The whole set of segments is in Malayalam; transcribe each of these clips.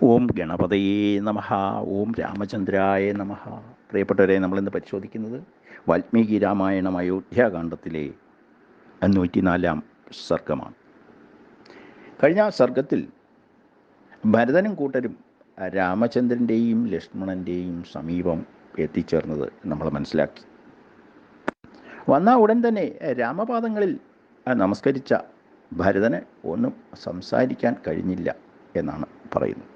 ഓം ഗണപതയേ നമഃ. ഓം രാമചന്ദ്രായ നമഃ. പ്രിയപ്പെട്ടവരെ, നമ്മളിന്ന് പരിശോധിക്കുന്നത് വാൽമീകി രാമായണം അയോധ്യാകാന്ഡത്തിലെ 104 സർഗമാണ്. കഴിഞ്ഞ സർഗത്തിൽ ഭരതനും കൂട്ടരും രാമചന്ദ്രൻ്റെയും ലക്ഷ്മണൻ്റെയും സമീപം എത്തിച്ചേർന്നത് നമ്മൾ മനസ്സിലാക്കി. വന്ന ഉടൻ തന്നെ രാമപാദങ്ങളിൽ നമസ്കരിച്ച ഭരതന് ഒന്നും സംസാരിക്കാൻ കഴിഞ്ഞില്ല എന്നാണ് പറയുന്നത്.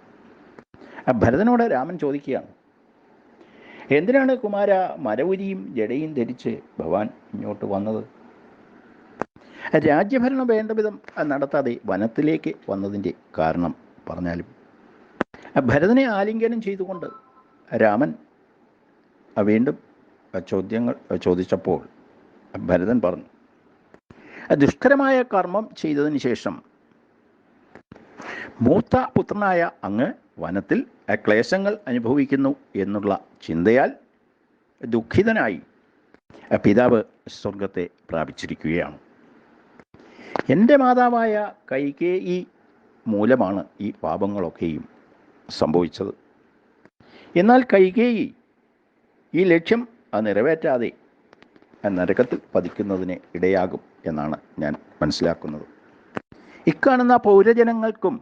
ഭരതനോട് രാമൻ ചോദിക്കുകയാണ്, എന്തിനാണ് കുമാര മരവുരിയും ജടയും ധരിച്ച് ഭഗവാൻ ഇങ്ങോട്ട് വന്നത്? രാജ്യഭരണം വേണ്ട വിധം നടത്താതെ വനത്തിലേക്ക് വന്നതിൻ്റെ കാരണം പറഞ്ഞാലും. ഭരതനെ ആലിംഗനം ചെയ്തുകൊണ്ട് രാമൻ വീണ്ടും ചോദ്യങ്ങൾ ചോദിച്ചപ്പോൾ ഭരതൻ പറഞ്ഞു, ദുഷ്കരമായ കർമ്മം ചെയ്തതിന് ശേഷം മൂത്ത പുത്രനായ അങ്ങ് വനത്തിൽ ക്ലേശങ്ങൾ അനുഭവിക്കുന്നു എന്നുള്ള ചിന്തയാൽ ദുഃഖിതനായി പിതാവ് സ്വർഗത്തെ പ്രാപിച്ചിരിക്കുകയാണ്. എൻ്റെ മാതാവായ കൈകേയി മൂലമാണ് ഈ പാപങ്ങളൊക്കെയും സംഭവിച്ചത്. എന്നാൽ കൈകേയി ഈ ലക്ഷ്യം നിറവേറ്റാതെ നരകത്തിൽ പതിക്കുന്നതിന് ഇടയാകും എന്നാണ് ഞാൻ മനസ്സിലാക്കുന്നത്. ഇക്കാണുന്ന പൗരജനങ്ങൾക്കും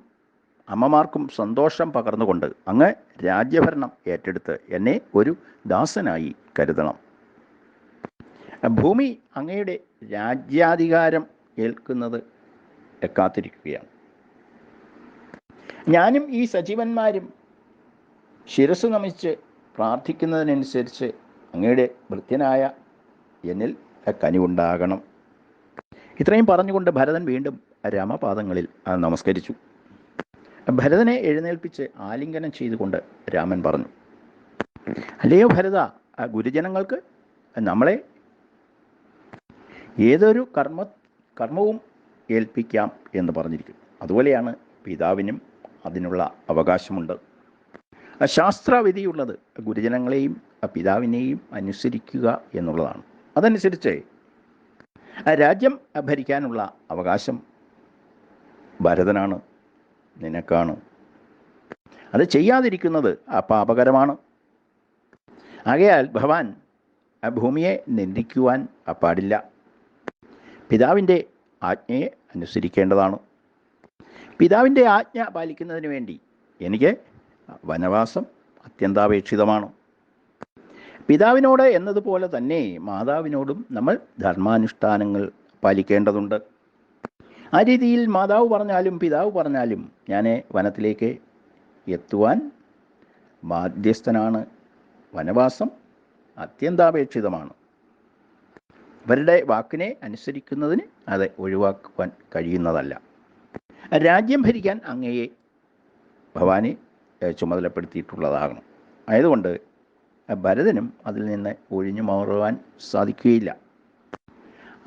അമ്മമാർക്കും സന്തോഷം പകർന്നുകൊണ്ട് അങ്ങ് രാജ്യഭരണം ഏറ്റെടുത്ത് എന്നെ ഒരു ദാസനായി കരുതണം. ഭൂമി അങ്ങയുടെ രാജ്യാധികാരം ഏൽക്കുന്നത് കാത്തിരിക്കുകയാണ്. ഞാനും ഈ സജീവന്മാരും ശിരസ് നമിച്ച് പ്രാർത്ഥിക്കുന്നതിനനുസരിച്ച് അങ്ങയുടെ ഭൃത്യനായ എന്നിൽ കനിവുണ്ടാകണം. ഇത്രയും പറഞ്ഞുകൊണ്ട് ഭരതൻ വീണ്ടും രാമപാദങ്ങളിൽ നമസ്കരിച്ചു. ഭരതനെ എഴുന്നേൽപ്പിച്ച് ആലിംഗനം ചെയ്തുകൊണ്ട് രാമൻ പറഞ്ഞു, അല്ലയോ ഭരത, ഗുരുജനങ്ങൾക്ക് നമ്മളെ ഏതൊരു കർമ്മവും ഏൽപ്പിക്കാം എന്ന് പറഞ്ഞിരിക്കും. അതുപോലെയാണ് പിതാവിനും അതിനുള്ള അവകാശമുണ്ട്. ശാസ്ത്രവിധിയുള്ളത് ഗുരുജനങ്ങളെയും പിതാവിനെയും അനുസരിക്കുക എന്നുള്ളതാണ്. അതനുസരിച്ച് രാജ്യം ഭരിക്കാനുള്ള അവകാശം ഭരതനാണ്, നിനക്കാണ്. അത് ചെയ്യാതിരിക്കുന്നത് പാപകരമാണ്. ആകയാൽ ഭഗവാൻ ഭൂമിയെ നിന്ദിക്കുവാൻ പാടില്ല. പിതാവിൻ്റെ ആജ്ഞയെ അനുസരിക്കേണ്ടതാണ്. പിതാവിൻ്റെ ആജ്ഞ പാലിക്കുന്നതിന് വേണ്ടി എനിക്ക് വനവാസം അത്യന്താപേക്ഷിതമാണ്. പിതാവിനോട് എന്നതുപോലെ തന്നെ മാതാവിനോടും നമ്മൾ ധർമാനുഷ്ഠാനങ്ങൾ പാലിക്കേണ്ടതുണ്ട്. ആ രീതിയിൽ മാതാവ് പറഞ്ഞാലും പിതാവ് പറഞ്ഞാലും ഞാൻ വനത്തിലേക്ക് എത്തുവാൻ ബാധ്യസ്ഥനാണ്. വനവാസം അത്യന്താപേക്ഷിതമാണ്. അവരുടെ വാക്കിനെ അനുസരിക്കുന്നതിന് അത് ഒഴിവാക്കുവാൻ കഴിയുന്നതല്ല. രാജ്യം ഭരിക്കാൻ അങ്ങയെ ഭഗവാനെ ചുമതലപ്പെടുത്തിയിട്ടുള്ളതാകണം. ആയതുകൊണ്ട് ഭരതനും അതിൽ നിന്ന് ഒഴിഞ്ഞു മാറുവാൻ സാധിക്കുകയില്ല.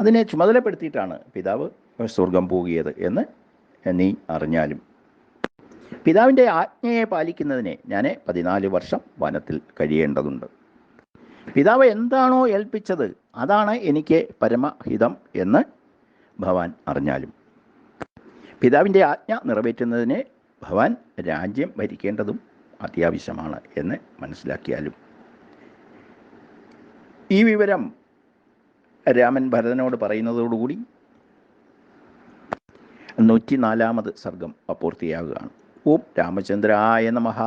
അതിനെ ചുമതലപ്പെടുത്തിയിട്ടാണ് പിതാവ് സ്വർഗം പോകിയത് എന്ന് നീ അറിഞ്ഞാലും. പിതാവിൻ്റെ ആജ്ഞയെ പാലിക്കുന്നതിന് ഞാൻ 14 വർഷം വനത്തിൽ കഴിയേണ്ടതുണ്ട്. പിതാവ് എന്താണോ ഏൽപ്പിച്ചത് അതാണ് എനിക്ക് പരമഹിതം എന്ന് ഭഗവാൻ അറിഞ്ഞാലും. പിതാവിൻ്റെ ആജ്ഞ നിറവേറ്റുന്നതിന് ഭഗവാൻ രാജ്യം ഭരിക്കേണ്ടതും അത്യാവശ്യമാണ് എന്ന് മനസ്സിലാക്കിയാലും. ഈ വിവരം രാമൻ ഭരതനോട് പറയുന്നതോടുകൂടി 104 സർഗം പൂർത്തിയാകുകയാണ്. ഓം രാമചന്ദ്രായ നമഃ.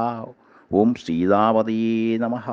ഓം സീതാപതയേ നമഃ.